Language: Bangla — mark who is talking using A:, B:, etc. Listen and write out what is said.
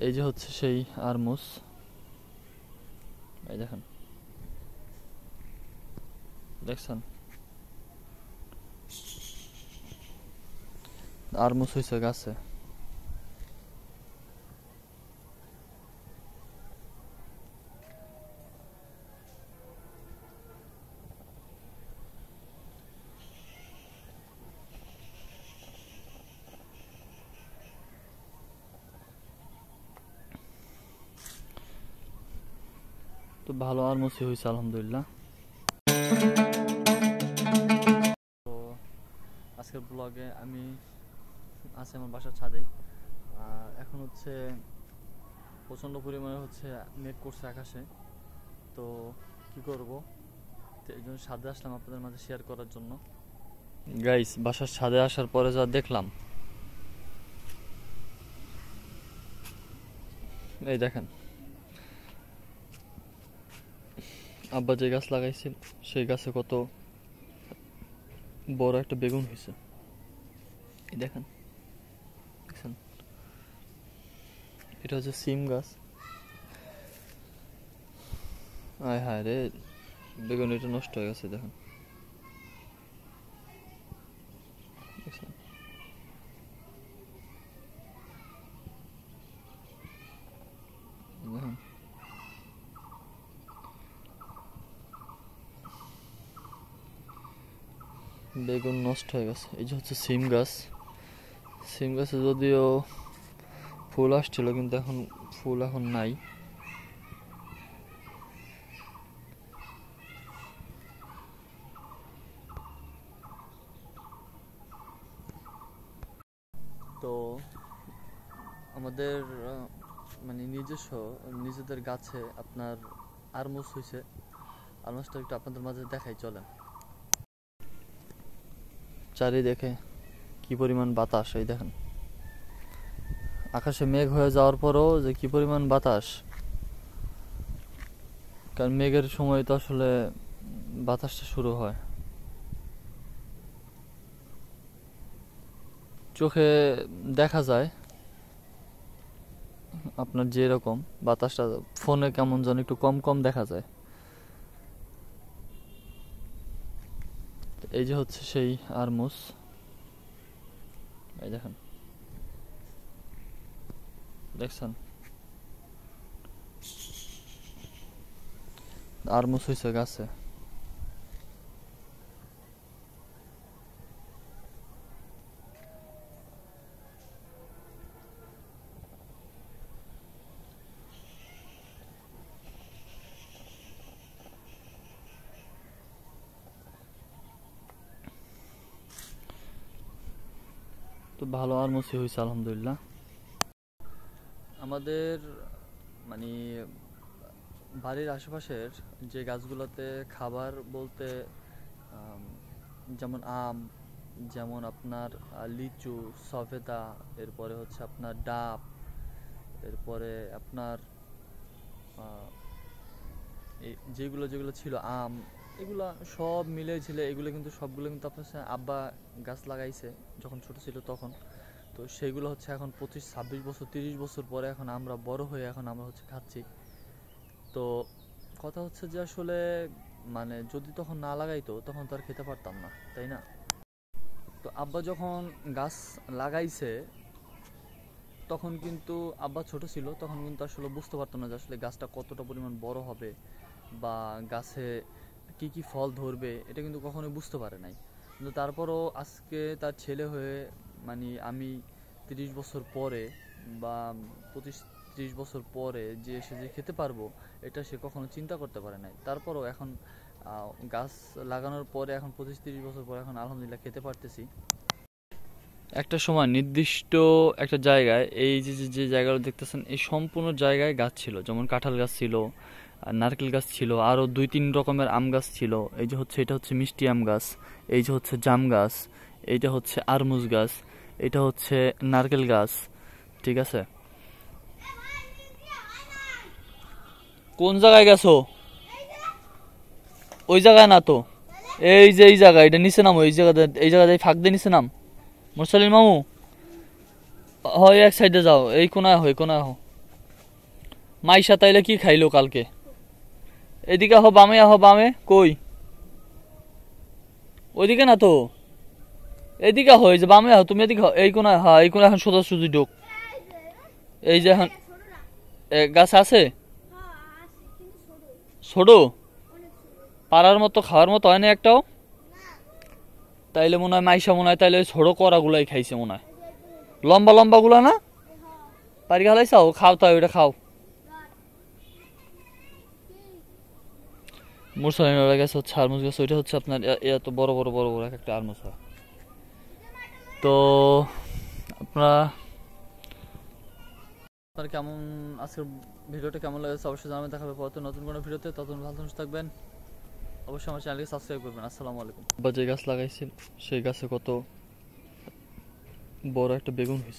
A: এই যে হচ্ছে সেই আরমুস, এই দেখেন, দেখছেন আরমুস হয়েছে গাছে। তো ভালো আরমুসই হয়েছে আলহামদুলিল্লাহ। তো আজকের ব্লগে আমি আছি আমার বাসার ছাদেই। এখন হচ্ছে প্রচণ্ড পরিমাণে হচ্ছে মেঘ করছে আকাশে, তো কি করব, এই জন্য ছাদে আসলাম আপনাদের মাঝে শেয়ার করার জন্য। গাইস, বাসার ছাদে আসার পরে যা দেখলাম, এই দেখেন আব্বা যে গাছ লাগাইছিল সেই গাছে কত বড় একটা বেগুন হয়েছে, এই দেখেন, দেখছেন? এটা হচ্ছে সিম গাছ। আয় হায় রে, বেগুন এটা নষ্ট হয়ে গেছে, দেখেন, দেখছেন? দেখেন বেগুন নষ্ট হয়ে গেছে। এই যে হচ্ছে সিম গাছ, সিম গাছে যদিও ফুল আসছিল কিন্তু এখন ফুল এখন নাই। তো আমাদের মানে নিজেদের গাছে আপনার আরমুস হয়েছে। আরমুসটা একটু আপনাদের মাঝে দেখাই, চলেন। চারিদিকে কি পরিমাণ বাতাস, এই দেখেন আকাশে মেঘ হয়ে যাওয়ার পরও যে কি পরিমাণ বাতাস, কারণ মেঘের সময় তো আসলে বাতাসটা শুরু হয়। চোখে দেখা যায় আপনার যেরকম বাতাসটা, ফোনে কেমন যেন একটু কম কম দেখা যায়। এই যে হচ্ছে সেই আরমুস, এই দেখেন, দেখছেন আরমুস হয়েছে গাছে। তো ভালো আরমুসই হয়েছে আলহামদুলিল্লাহ। আমাদের মানে বাড়ির আশেপাশের যে গাছগুলোতে খাবার বলতে যেমন আম, যেমন আপনার লিচু, সফেদা, এরপরে হচ্ছে আপনার ডাব, এরপরে আপনার যেগুলো যেগুলো ছিল আম, এগুলা সব মিলে ছিল। এগুলো কিন্তু সবগুলো কিন্তু আপনার আব্বা গাছ লাগাইছে যখন ছোট ছিল তখন। তো সেইগুলো হচ্ছে এখন 25-26 বছর 30 বছর পরে এখন আমরা বড় হয়ে এখন আমরা হচ্ছে খাচ্ছি। তো কথা হচ্ছে যে আসলে মানে যদি তখন না লাগাইতো তখন তো আর খেতে পারতাম না, তাই না? তো আব্বা যখন গাছ লাগাইছে তখন কিন্তু আব্বা ছোট ছিল, তখন কিন্তু আসলে বুঝতে পারতো না যে আসলে গাছটা কতটা পরিমাণ বড় হবে বা গাছে কি কি ফল ধরবে, এটা কিন্তু কখনোই বুঝতে পারে নাই। কিন্তু তারপরও আজকে তার ছেলে হয়ে মানে আমি 30 বছর পরে বা 25-30 বছর পরে যে সে যে খেতে পারবো, এটা সে কখনো চিন্তা করতে পারে নাই। তারপরও এখন গাছ লাগানোর পরে এখন 25-30 বছর পরে এখন আলহামদুলিল্লাহ খেতে পারতেছি। একটা সময় নির্দিষ্ট একটা জায়গায় এই যে যে জায়গাগুলো দেখতেছেন এই সম্পূর্ণ জায়গায় গাছ ছিল, যেমন কাঁঠাল গাছ ছিল, নারকেল গাছ ছিল, আরও 2-3 রকমের আম গাছ ছিল। এই যে হচ্ছে এটা হচ্ছে মিষ্টি আম গাছ, এই যে হচ্ছে জাম গাছ, এইটা হচ্ছে আরমুজ গাছ, এটা হচ্ছে নারকেল গাছ, ঠিক আছে? কোন জায়গায় গেছো? ওই জায়গায় না তো, এই যে এই জায়গা, এটা নিচে নামো, এই জায়গাতে ফাঁক দিয়ে নিচে নাম। মোরসালিন মামু, হয় এক সাইডে যাও, এই কোনায় হো, এই কোনায় হো। মাইশা তাইলে কি খাইলো কালকে? এদিকে আহ বামে কই? ওইদিকে না তো, এদিকে আহ, এই যে বামে আহ, তুমি এদিকে এই কোনা, হ্যাঁ এই কোনা এখন সোজাসুজি ঢোক। এই যে এখন গাছ আছে ছোট, পাড়ার মতো খাওয়ার মতো হয় না একটাও। তাইলে মনে হয় মাইশা মনে হয় তাইলে ওই ছোট করা গুলাই খাইছে মনে হয়, লম্বা লম্বা গুলা না পারি খালাইছাও, খাও তাই ওইটা খাও। মুরসালিনের গাছ হচ্ছে আরমুজ গাছ, ওইটা হচ্ছে আপনার এত বড় বড় বড় বড় এক একটা আরমুজ হয়। তো আপনারা আপনার কেমন আজকের ভিডিওটা কেমন লেগেছে অবশ্যই জানাবেন। দেখাবে পরে নতুন কোনো ভিডিওতে, ততক্ষণ ভালো থাকবেন। অবশ্যই আমার চ্যানেলকে সাবস্ক্রাইব করবেন। আসসালামু আলাইকুম। বা যে গাছ লাগাইছিল সেই গাছে কত বড় একটা বেগুন হয়েছে।